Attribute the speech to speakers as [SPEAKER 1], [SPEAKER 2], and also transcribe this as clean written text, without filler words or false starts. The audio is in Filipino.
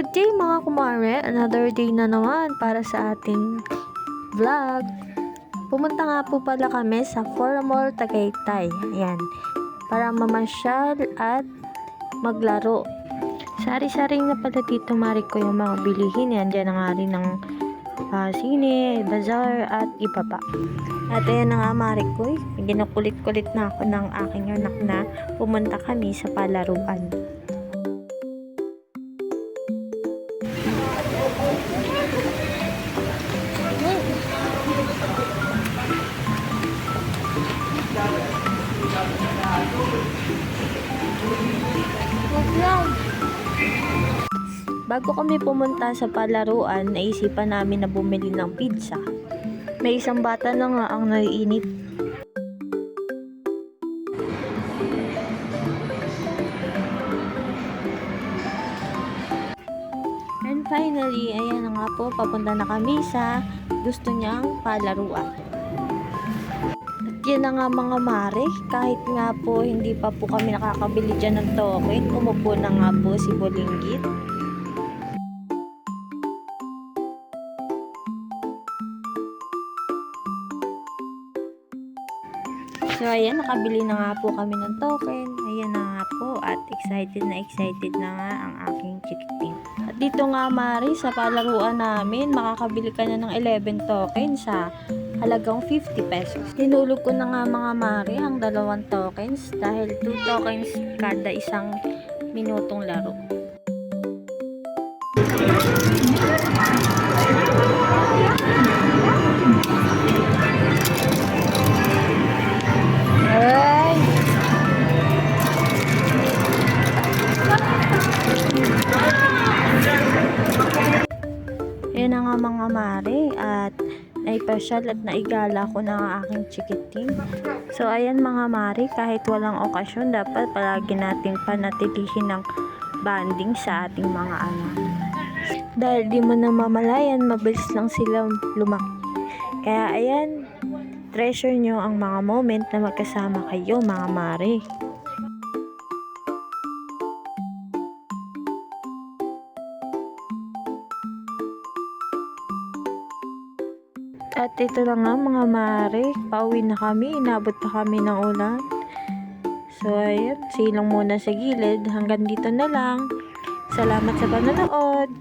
[SPEAKER 1] Good day mga kumare, another day na naman para sa ating vlog. Pumunta nga po pala kami sa Fora Mall Tagaytay. Ayan, para mamasyal at maglaro. Sari-saring na pala dito mari ko yung mga bilihin. Yan, dyan na nga rin ng sine, bazaar at iba pa. At ayan na nga mari ko, ginukulit-kulit na ako ng aking anak na pumunta kami sa palaruan. Bago kami pumunta sa palaruan, naisipan namin na bumili ng pizza. May isang bata na nga ang naiinit. And finally, ayan na nga po, papunta na kami sa gusto niyang palaruan. At yan na nga mga mare, kahit nga po hindi pa po kami nakakabili dyan ng token, umupo na nga po si Bolinggit. So ayan, nakabili na nga po kami ng token. Ayan na nga po at excited na nga ang aking chikiting. At dito nga mari, sa palaruan namin, makakabili ka na ng 11 tokens sa halagang 50 pesos. Tinulog ko na nga mga mari ang 2 tokens dahil 2 tokens kada isang minutong laro. Yan na nga mga mare at naipasyal at naigala ko na ang aking chikiting. So ayan mga mare, kahit walang okasyon, dapat palagi nating panatilihin ng bonding sa ating mga anak. Dahil di mo na mamalayan, mabilis lang sila lumaki. Kaya ayan, treasure nyo ang mga moment na magkasama kayo mga mare. At ito na nga mga mare, pauwi na kami, inabot pa kami ng ulan. So ayan, silong muna sa gilid, hanggang dito na lang. Salamat sa panonood.